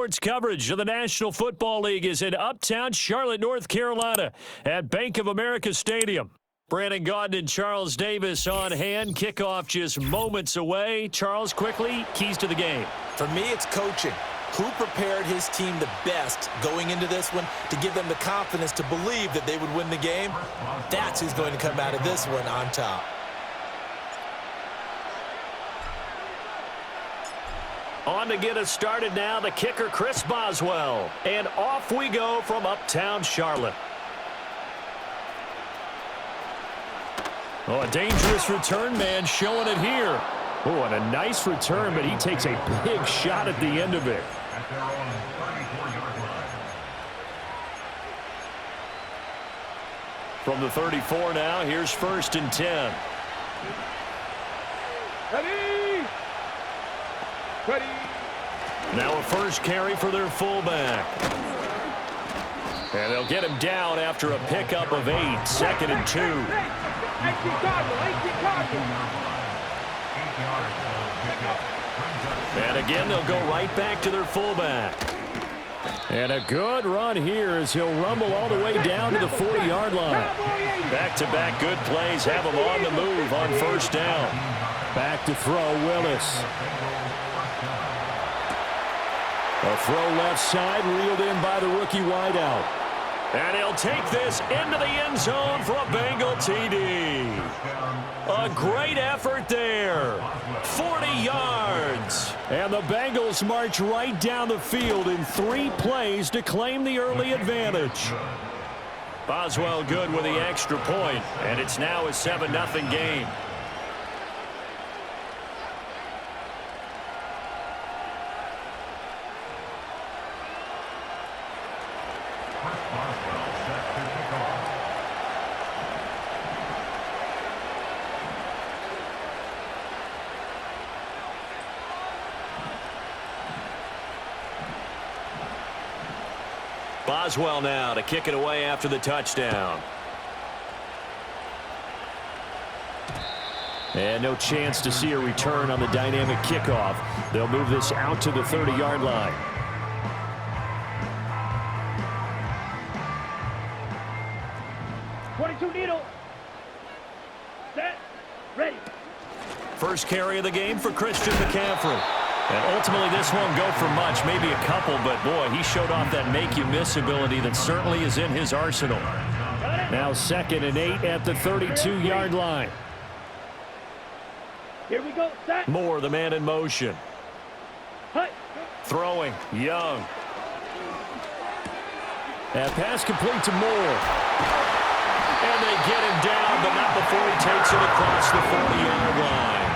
Sports coverage of the National Football League is in uptown Charlotte, North Carolina at Bank of America Stadium. Brandon Gaudin and Charles Davis on hand. Kickoff just moments away. Charles, quickly, keys to the game. For me, it's coaching. Who prepared his team the best going into this one to give them the confidence to believe that they would win the game? That's who's going to come out of this one on top. On to get us started now, the kicker, Chris Boswell. And off we go from uptown Charlotte. Oh, a dangerous return man showing it here. Oh, and a nice return, but he takes a big shot at the end of it. From the 34 now, here's 1st and 10. Ready. Now a first carry for their fullback. And they'll get him down after a pickup of 8, 2nd and 2. And again, they'll go right back to their fullback. And a good run here as he'll rumble all the way down to the 40-yard line. Back-to-back good plays have him on the move on 1st down. Back to throw, Willis. A throw left side, reeled in by the rookie wideout. And he'll take this into the end zone for a Bengal TD. A great effort there. 40 yards. And the Bengals march right down the field in 3 plays to claim the early advantage. Boswell good with the extra point, and it's now a 7-0 game. Boswell now to kick it away after the touchdown. And no chance to see a return on the dynamic kickoff. They'll move this out to the 30-yard line. Needle. Set. Ready. First carry of the game for Christian McCaffrey. And ultimately, this won't go for much, maybe a couple, but boy, he showed off that make-you-miss ability that certainly is in his arsenal. Now 2nd and 8 at the 32-yard line. Here we go, set. Moore, the man in motion. Hut. Throwing, Young. That pass complete to Moore. And they get him down, but not before he takes it across the 40-yard line.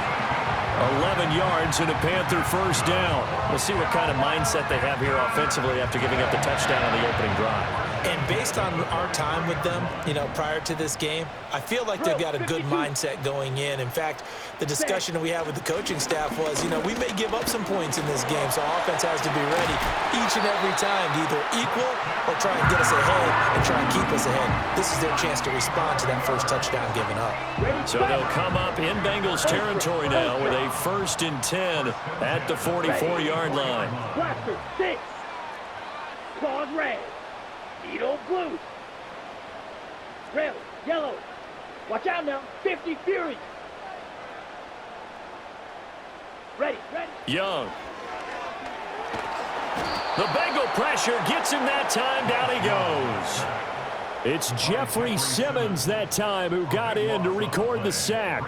11 yards and a Panther first down. We'll see what kind of mindset they have here offensively after giving up the touchdown on the opening drive. And based on our time with them, prior to this game, I feel like they've got a good mindset going in. In fact, the discussion that we had with the coaching staff was, we may give up some points in this game, so offense has to be ready each and every time to either equal or try and get us ahead and try and keep us ahead. This is their chance to respond to that first touchdown given up. So they'll come up in Bengals territory now with a 1st and 10 at the 44-yard line. Blaster 6. Claws red. Needle blue. Red, yellow. Watch out now. 50 Fury. Ready. Young. The Bengal pressure gets him that time. Down he goes. It's Jeffrey Simmons that time who got in to record the sack.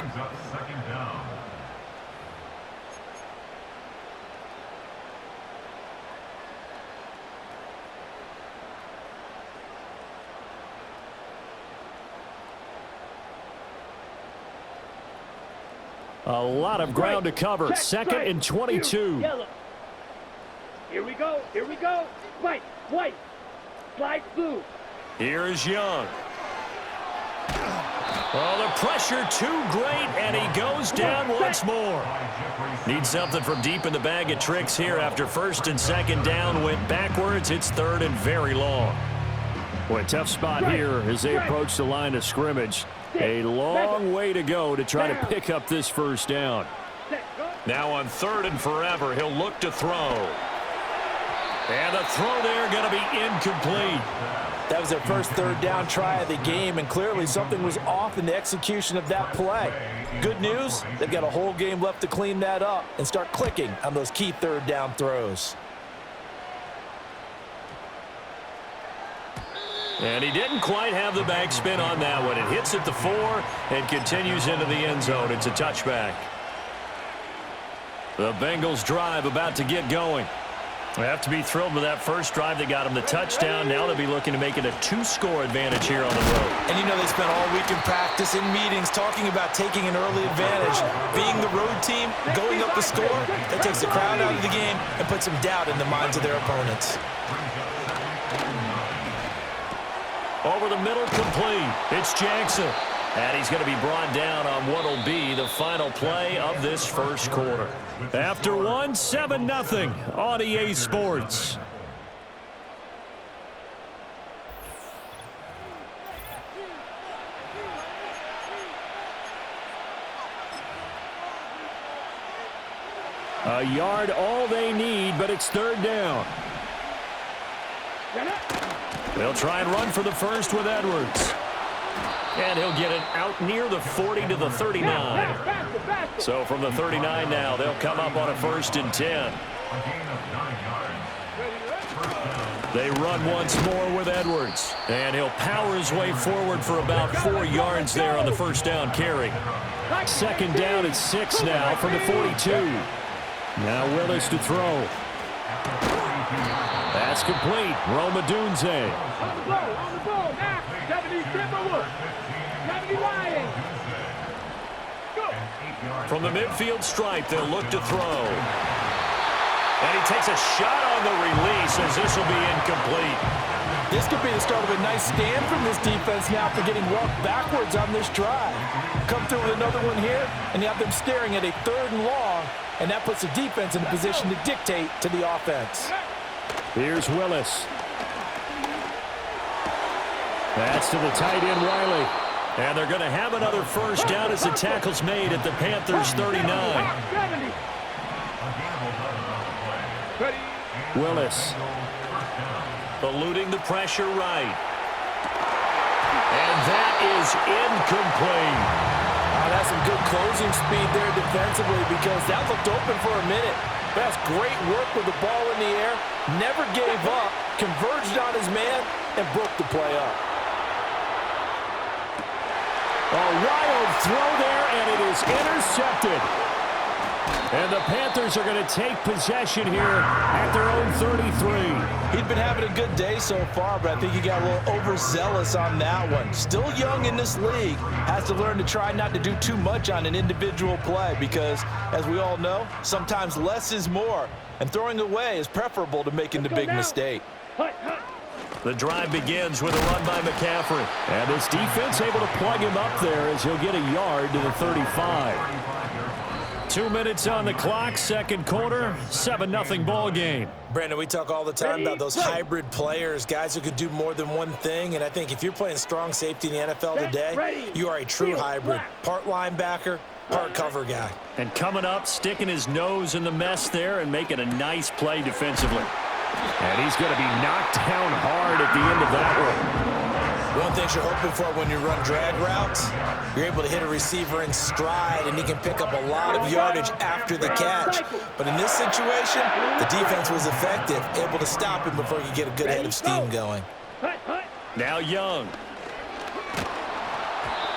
A lot of ground to cover. 2nd and 22. Yellow. Here we go. White. Slide blue. Here is Young. Oh, the pressure too great, and he goes down once more. Needs something from deep in the bag of tricks here after 1st and 2nd down. Went backwards. It's 3rd and very long. Boy, tough spot here as they approach the line of scrimmage. A long way to go to try to pick up this first down. Now on 3rd and forever, he'll look to throw. And the throw there going to be incomplete. That was their first third down try of the game, and clearly something was off in the execution of that play. Good news, they've got a whole game left to clean that up and start clicking on those key third down throws. And he didn't quite have the backspin on that one. It hits at the 4 and continues into the end zone. It's a touchback. The Bengals drive about to get going. They have to be thrilled with that first drive. They got him the touchdown. Now they'll be looking to make it a 2-score advantage here on the road. And you know they spent all week in practice, in meetings, talking about taking an early advantage. Being the road team, going up the score, that takes the crowd out of the game and puts some doubt in the minds of their opponents. Over the middle, complete. It's Jackson. And he's going to be brought down on what will be the final play of this first quarter. After one, 7-0 on EA Sports. A yard all they need, but it's third down. They'll try and run for the first with Edwards. And he'll get it out near the 40 to the 39. So from the 39 now, they'll come up on a 1st and 10. They run once more with Edwards. And he'll power his way forward for about 4 yards there on the first down carry. Second down at 6 now from the 42. Now Willis to throw. That's complete. Rome Odunze. On the ball, now, 70 Timberwood. 70 Ryan. Go. From the midfield stripe, they'll look to throw. And he takes a shot on the release as this will be incomplete. This could be the start of a nice stand from this defense now for getting walked backwards on this drive. Come through with another one here, and you have them staring at a 3rd and long, and that puts the defense in a position to dictate to the offense. Here's Willis. That's to the tight end, Wiley. And they're going to have another first down as the tackle's made at the Panthers' 39. Willis. Eluding the pressure right. And that is incomplete. That's some good closing speed there defensively because that looked open for a minute. That's great work with the ball in the air. Never gave up, converged on his man, and broke the play up. A wild throw there, and it is intercepted. And the Panthers are going to take possession here at their own 33. He'd been having a good day so far, but I think he got a little overzealous on that one. Still young in this league. Has to learn to try not to do too much on an individual play because, as we all know, sometimes less is more. And throwing away is preferable to making the big mistake. The drive begins with a run by McCaffrey. And this defense able to plug him up there as he'll get a yard to the 35. 2 minutes on the clock, second quarter, 7-0 ball game. Brandon, we talk all the time about those hybrid players, guys who could do more than one thing. And I think if you're playing strong safety in the NFL today, you are a true hybrid. Part linebacker, part cover guy. And coming up, sticking his nose in the mess there and making a nice play defensively. And he's going to be knocked down hard at the end of that one. One thing you're hoping for when you run drag routes, you're able to hit a receiver in stride, and he can pick up a lot of yardage after the catch. But in this situation, the defense was effective, able to stop him before he could get a good head of steam going. Now Young.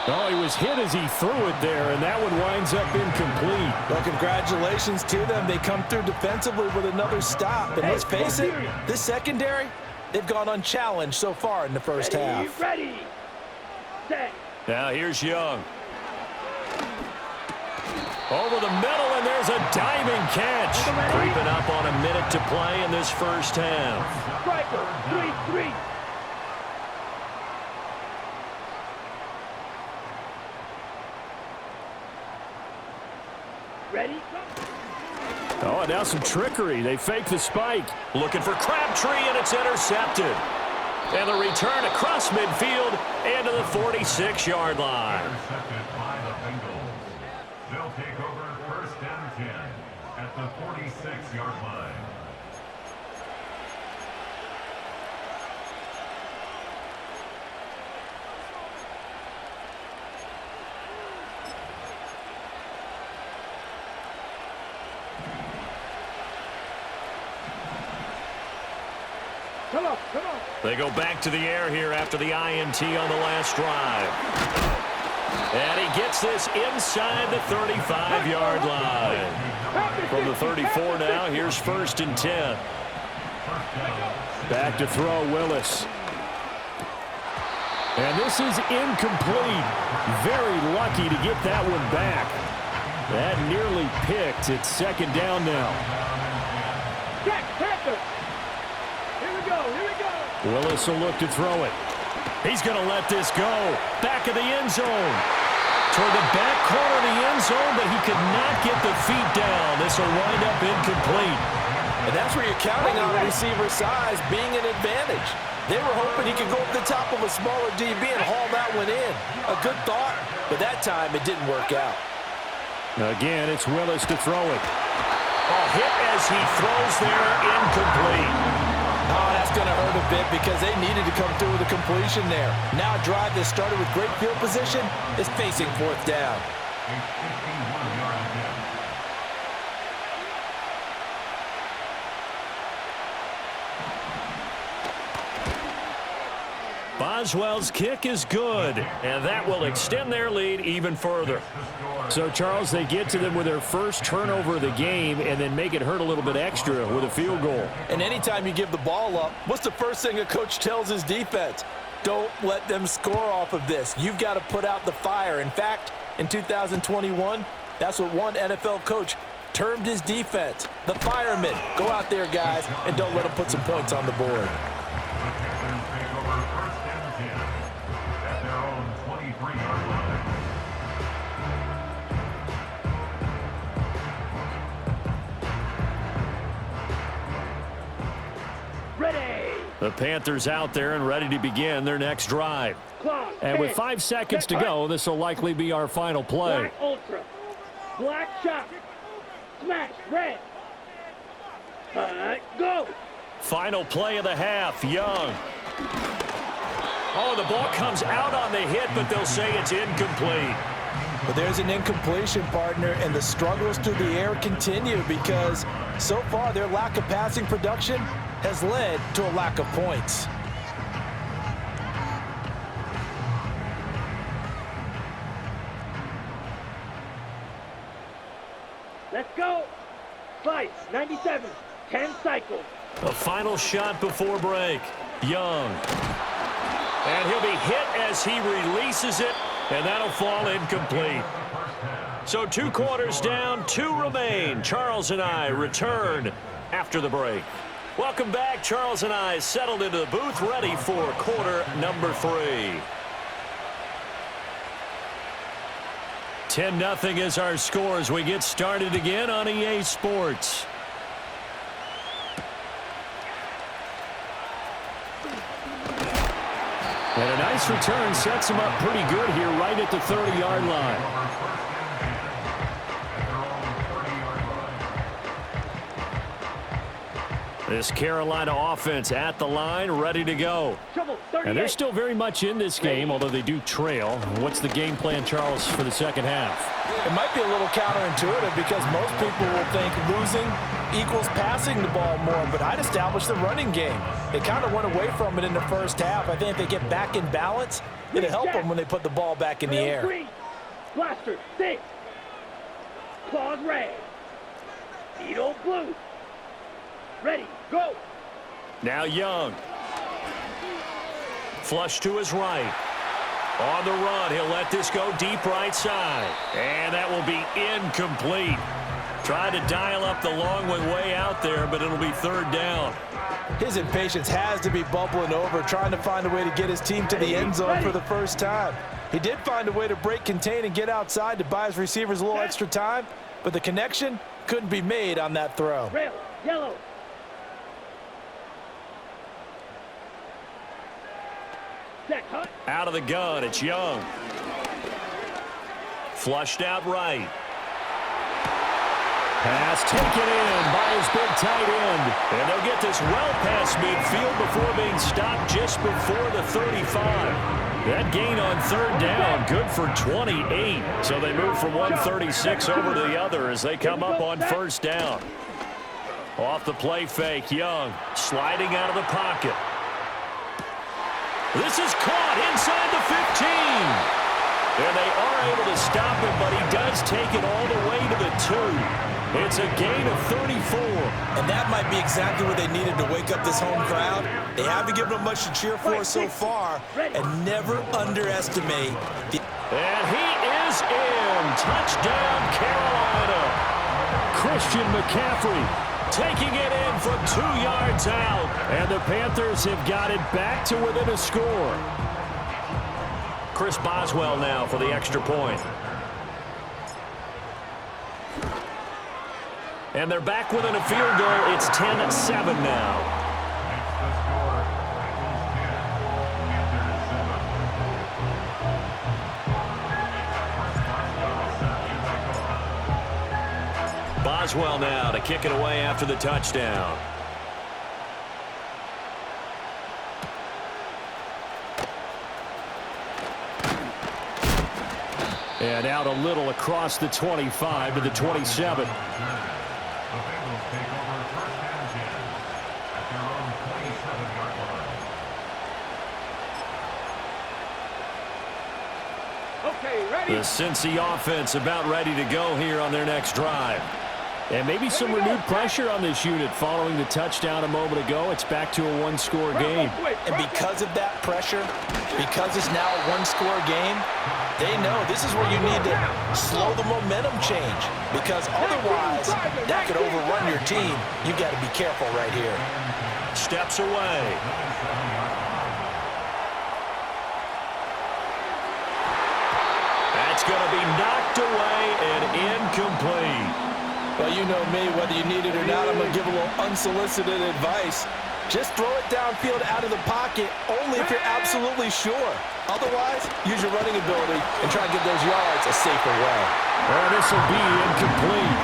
Oh, he was hit as he threw it there, and that one winds up incomplete. Well, congratulations to them. They come through defensively with another stop. And let's face it, this secondary, they've gone unchallenged so far in the first half. Ready, set. Now here's Young. Over the middle, and there's a diving catch. Creeping up on a minute to play in this first half. Striker, 3-3. Ready? Oh, and now some trickery. They fake the spike. Looking for Crabtree, and it's intercepted. And the return across midfield and to the 46-yard line. Intercepted by the Bengals. They'll take over 1st and 10 at the 46-yard line. Come on, come on. They go back to the air here after the INT on the last drive. And he gets this inside the 35-yard line. From the 34 now, here's 1st and 10. Back to throw, Willis. And this is incomplete. Very lucky to get that one back. That nearly picked. It's 2nd down now. Jack Panther. Here we go, here we go. Willis will look to throw it. He's going to let this go. Back of the end zone. Toward the back corner of the end zone, but he could not get the feet down. This will wind up incomplete. And that's where you're counting on a receiver's size being an advantage. They were hoping he could go up the top of a smaller DB and haul that one in. A good thought, but that time it didn't work out. Again, it's Willis to throw it. Oh, hit as he throws there, incomplete. Oh, that's going to hurt a bit because they needed to come through with a completion there. Now a drive that started with great field position is facing 4th down. Boswell's kick is good, and that will extend their lead even further. So, Charles, they get to them with their first turnover of the game and then make it hurt a little bit extra with a field goal. And anytime you give the ball up, what's the first thing a coach tells his defense? Don't let them score off of this. You've got to put out the fire. In fact, in 2021, that's what one NFL coach termed his defense, the firemen. Go out there, guys, and don't let them put some points on the board. The Panthers out there and ready to begin their next drive. And with 5 seconds to go, this will likely be our final play. Black ultra. Black shot. Smash. Red. Go. Final play of the half. Young. Oh, the ball comes out on the hit, but they'll say it's incomplete. But there's an incompletion, partner, and the struggles through the air continue because so far their lack of passing production has led to a lack of points. Let's go. Slice. 97. 10 cycles. The final shot before break. Young. And he'll be hit as he releases it, and that'll fall incomplete. So 2 quarters down, 2 remain. Charles and I return after the break. Welcome back. Charles and I settled into the booth, ready for quarter number 3. 10-0 is our score as we get started again on EA Sports. And a nice return sets him up pretty good here right at the 30-yard line. This Carolina offense at the line, ready to go. And they're still very much in this game, although they do trail. What's the game plan, Charles, for the second half? It might be a little counterintuitive because most people will think losing equals passing the ball more, but I'd establish the running game. They kind of went away from it in the first half. I think if they get back in balance, it'll help them when they put the ball back in the air. Blaster, 6. Claws red. Needle blue. Ready, go. Now Young. Flush to his right. On the run, he'll let this go deep right side. And that will be incomplete. Tried to dial up the long one way out there, but it'll be 3rd down. His impatience has to be bubbling over, trying to find a way to get his team to the end zone for the first time. He did find a way to break, contain, and get outside to buy his receivers a little extra time, but the connection couldn't be made on that throw. Rail, yellow. Out of the gun, it's Young. Flushed out right. Pass taken in by his big tight end. And they'll get this well past midfield before being stopped just before the 35. That gain on 3rd down, good for 28. So they move from 136 over to the other as they come up on 1st down. Off the play fake, Young sliding out of the pocket. This is caught inside the 15. And they are able to stop him, but he does take it all the way to the 2. It's a gain of 34. And that might be exactly what they needed to wake up this home crowd. They haven't given them much to cheer for so far, and never underestimate the... And he is in. Touchdown, Carolina. Christian McCaffrey taking it in from 2 yards out. And the Panthers have got it back to within a score. Chris Boswell now for the extra point. And they're back within a field goal. It's 10-7 now. Boswell now to kick it away after the touchdown. And out a little across the 25 to the 27. The Bengals take over first and 10 at their own 27-yard line. Okay, ready? The Cincy offense about ready to go here on their next drive. And maybe some renewed pressure on this unit following the touchdown a moment ago. It's back to a one-score game. And because of that pressure, because it's now a one-score game, they know this is where you need to slow the momentum change, because otherwise that could overrun your team. You've got to be careful right here. Steps away. That's going to be knocked away and incomplete. Well, you know me, whether you need it or not, I'm going to give a little unsolicited advice. Just throw it downfield out of the pocket only if you're absolutely sure. Otherwise, use your running ability and try and get those yards a safer way. Well, this will be incomplete.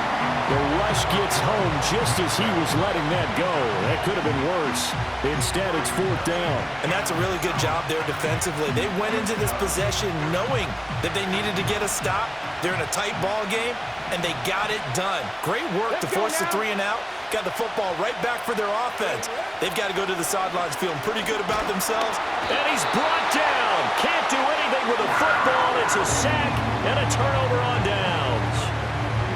The rush gets home just as he was letting that go. That could have been worse. Instead, it's 4th down. And that's a really good job there defensively. They went into this possession knowing that they needed to get a stop. They're in a tight ball game, and they got it done. Great work to force the 3 and out. Got the football right back for their offense. They've got to go to the sidelines feeling pretty good about themselves. And he's brought down. Can't do anything with the football. It's a sack and a turnover on downs.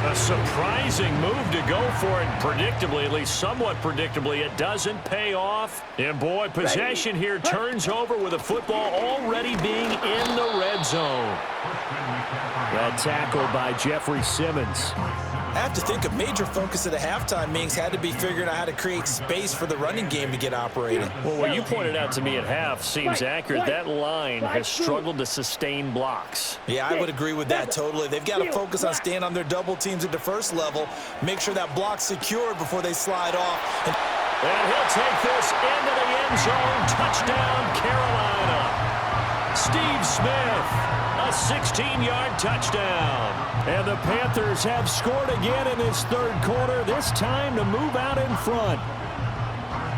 A surprising move to go for it. Predictably, at least somewhat predictably, it doesn't pay off. And boy, possession here turns over with the football already being in the red zone. That tackle by Jeffrey Simmons. I have to think a major focus of the halftime meetings had to be figuring out how to create space for the running game to get operating. Well, what you pointed out to me at half seems accurate. That line has struggled to sustain blocks. Yeah, I would agree with that totally. They've got to focus on staying on their double teams at the first level, make sure that block's secured before they slide off. And he'll take this into the end zone. Touchdown, Carolina. Steve Smith, a 16-yard touchdown. And the Panthers have scored again in this third quarter, this time to move out in front.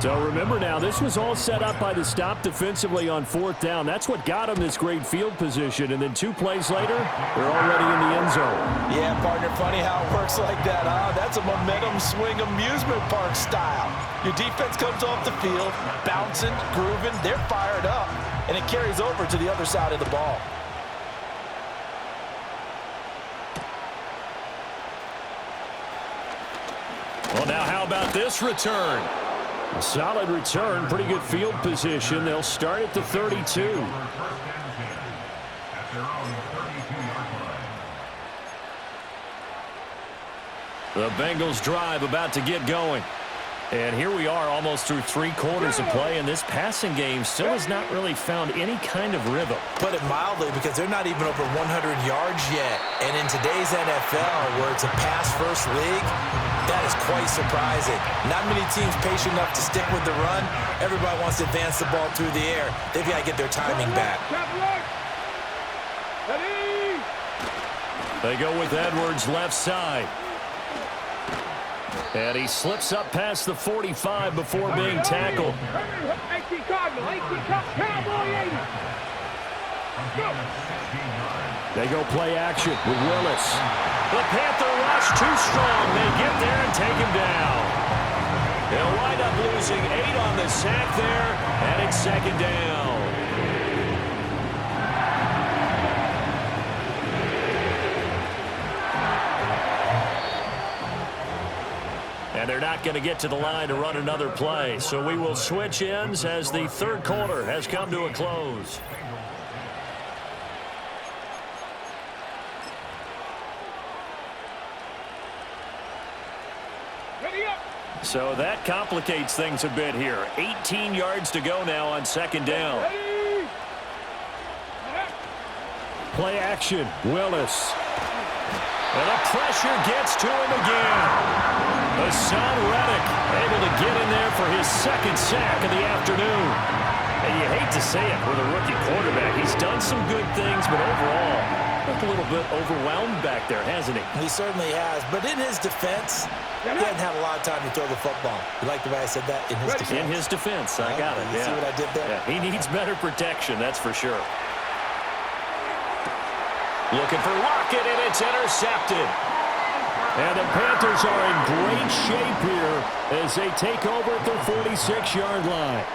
So remember now, this was all set up by the stop defensively on 4th down. That's what got them this great field position. And then 2 plays later, they're already in the end zone. Yeah, partner, funny how it works like that, huh? That's a momentum swing amusement park style. Your defense comes off the field, bouncing, grooving, they're fired up, and it carries over to the other side of the ball. Well, now how about this return? A solid return, pretty good field position. They'll start at the 32. The Bengals drive about to get going. And here we are almost through 3 quarters of play, and this passing game still has not really found any kind of rhythm. Put it mildly, because they're not even over 100 yards yet. And in today's NFL, where it's a pass-first league, that is quite surprising. Not many teams patient enough to stick with the run. Everybody wants to advance the ball through the air. They've got to get their timing back. They go with Edwards left side. And he slips up past the 45 before being tackled. They go play action with Willis. The Panther rush too strong. They get there and take him down. They'll wind up losing 8 on the sack there, and it's second down. And they're not going to get to the line to run another play. So we will switch ends as the third quarter has come to a close. So that complicates things a bit here. 18 yards to go now on second down. Play action, Willis. And the pressure gets to him again. Hassan Reddick able to get in there for his second sack of the afternoon. And you hate to say it with a rookie quarterback. He's done some good things, but overall, looked a little bit overwhelmed back there, hasn't he? He certainly has. But in his defense, he hasn't had a lot of time to throw the football. You like the way I said that? In his defense. In his defense, I got it. You see what I did there? Yeah, he needs better protection, that's for sure. Looking for Lockett, and it's intercepted. And the Panthers are in great shape here as they take over at their 46-yard line.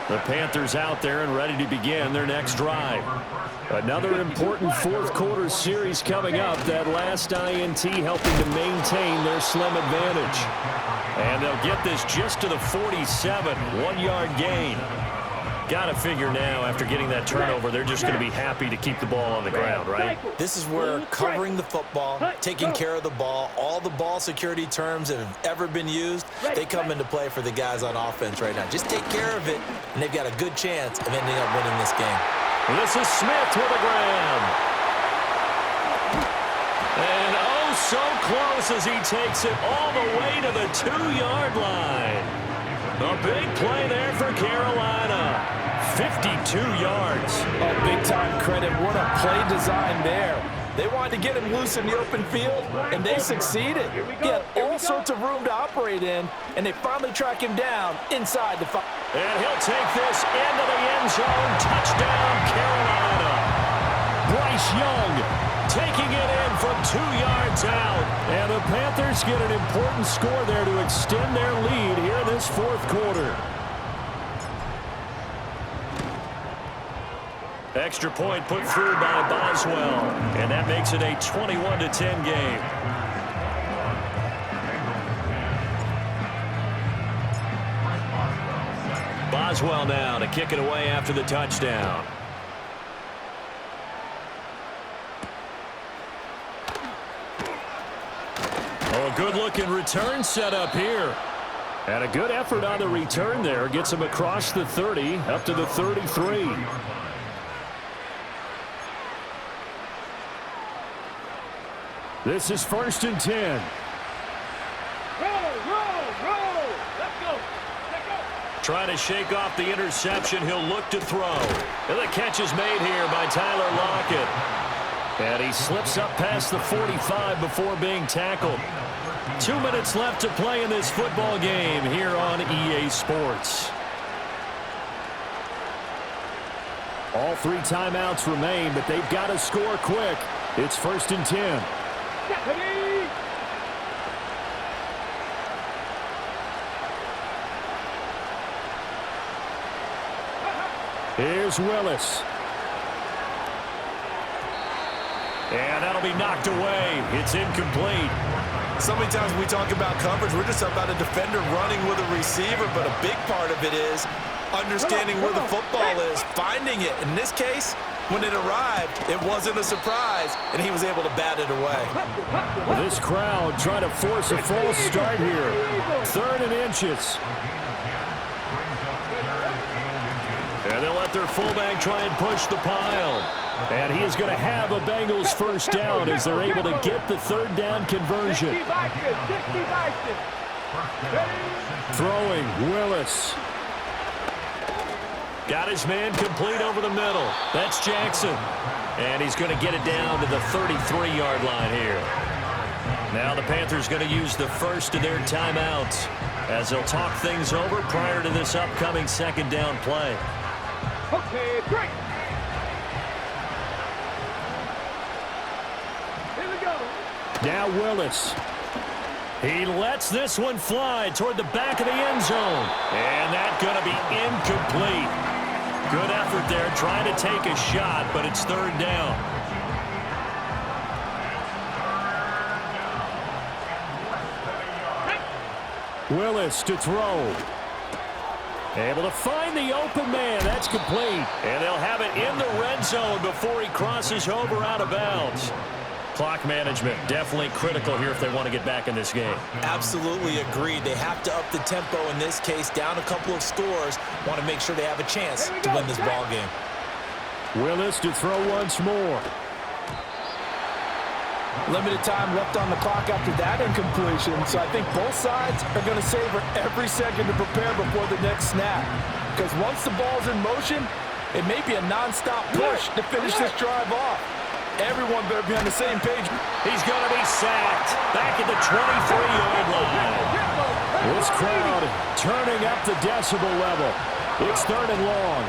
The Panthers out there and ready to begin their next drive. Another important fourth-quarter series coming up. That last INT helping to maintain their slim advantage. And they'll get this just to the 47, 1-yard gain. Got to figure now, after getting that turnover, they're just going to be happy to keep the ball on the ground, right? This is where covering the football, taking care of the ball, all the ball security terms that have ever been used, they come into play for the guys on offense right now. Just take care of it, and they've got a good chance of ending up winning this game. This is Smith with a grab. And oh, so close as he takes it all the way to the 2-yard line. A big play there for Carolina. 52 yards. Oh, big-time credit. What a play design there. They wanted to get him loose in the open field, and they succeeded. He had all sorts of room to operate in, and they finally track him down inside the 5. And he'll take this into the end zone. Touchdown, Carolina. Bryce Young taking it in from 2 yards out. And the Panthers get an important score there to extend their lead here in this fourth quarter. Extra point put through by Boswell. And that makes it a 21-10 game. Boswell now to kick it away after the touchdown. Oh, a good-looking return set up here. And a good effort on the return there. Gets him across the 30, up to the 33. This is 1st and 10. Roll. Let's go. Trying to shake off the interception. He'll look to throw. And the catch is made here by Tyler Lockett. And he slips up past the 45 before being tackled. 2 minutes left to play in this football game here on EA Sports. All 3 timeouts remain, but they've got to score quick. It's 1st and 10. Here's Willis. And that'll be knocked away. It's incomplete. So many times we talk about coverage, we're just about a defender running with a receiver, but a big part of it is understanding where the football is, finding it. In this case, when it arrived, it wasn't a surprise, and he was able to bat it away. This crowd trying to force a false start here. 3rd and inches. And they'll let their fullback try and push the pile. And he is going to have a Bengals first down as they're able to get the 3rd down conversion. Throwing, Willis. Got his man complete over the middle. That's Jackson. And he's going to get it down to the 33-yard line here. Now the Panthers going to use the first of their timeouts as they'll talk things over prior to this upcoming 2nd down play. Okay, great. Here we go. Now Willis. He lets this one fly toward the back of the end zone. And that's going to be incomplete. Good effort there trying to take a shot, but it's third down. Willis to throw. Able to find the open man. That's complete. And they'll have it in the red zone before he crosses over out of bounds. Clock management definitely critical here if they want to get back in this game. Absolutely agreed. They have to up the tempo in this case, down a couple of scores. Want to make sure they have a chance to win this ball game. Willis to throw once more. Limited time left on the clock after that incompletion, so I think both sides are going to savor every second to prepare before the next snap. Because once the ball's in motion, it may be a nonstop push to finish this drive off. Everyone better be on the same page. He's going to be sacked back at the 23-yard line. This crowd turning up the decibel level. It's third and long.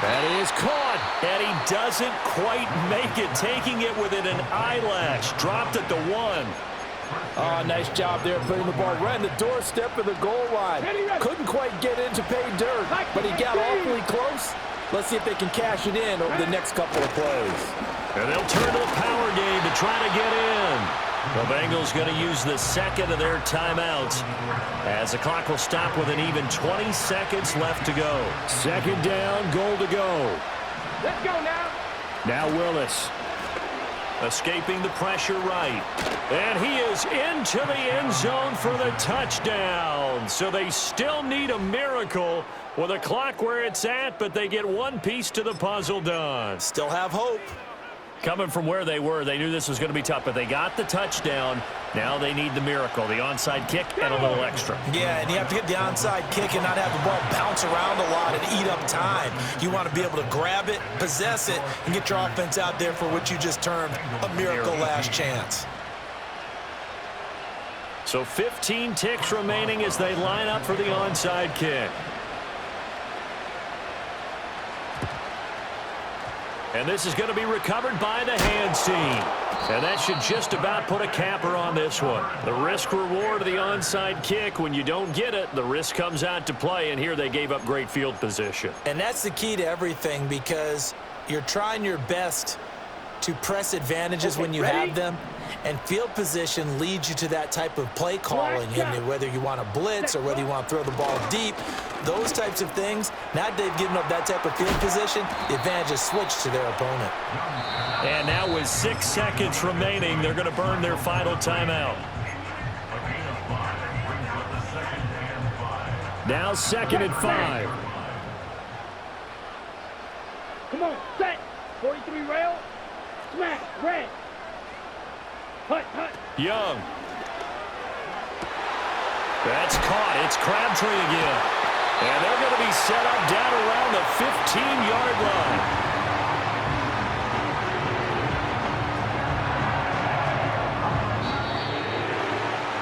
That is caught, and he doesn't quite make it, taking it within an eyelash. Dropped at the 1. Oh, nice job there putting the ball right in the doorstep of the goal line. Couldn't quite get in to pay dirt, but he got awfully close. Let's see if they can cash it in over the next couple of plays. And they'll turn to the power game to try to get in. The Bengals going to use the second of their timeouts as the clock will stop with an even 20 seconds left to go. Second down, goal to go. Let's go now. Now Willis. Escaping the pressure right. And he is into the end zone for the touchdown. So they still need a miracle with a clock where it's at, but they get one piece to the puzzle done. Still have hope. Coming from where they were, they knew this was going to be tough, but they got the touchdown. Now they need the miracle, the onside kick and a little extra. Yeah, and you have to get the onside kick and not have the ball bounce around a lot and eat up time. You want to be able to grab it, possess it, and get your offense out there for what you just termed a miracle last chance. So 15 ticks remaining as they line up for the onside kick. And this is going to be recovered by the hands team. And that should just about put a capper on this one. The risk-reward of the onside kick, when you don't get it, the risk comes out to play, and here they gave up great field position. And that's the key to everything, because you're trying your best to press advantages when you have them, and field position leads you to that type of play calling, and whether you want to blitz or whether you want to throw the ball deep, those types of things. Now they've given up that type of field position, the advantage is switched to their opponent. And now with 6 seconds remaining, they're going to burn their final timeout. Now 2nd and 5. Come on, set. 43 rail. Smash, red. Hut, hut. Young. That's caught. It's Crabtree again. And they're going to be set up down around the 15-yard line.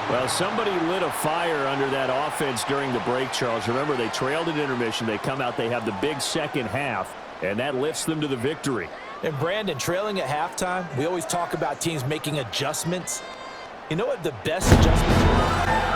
Well, somebody lit a fire under that offense during the break, Charles. Remember, they trailed at intermission. They come out, they have the big second half, and that lifts them to the victory. And Brandon, trailing at halftime, we always talk about teams making adjustments. You know what the best adjustment is?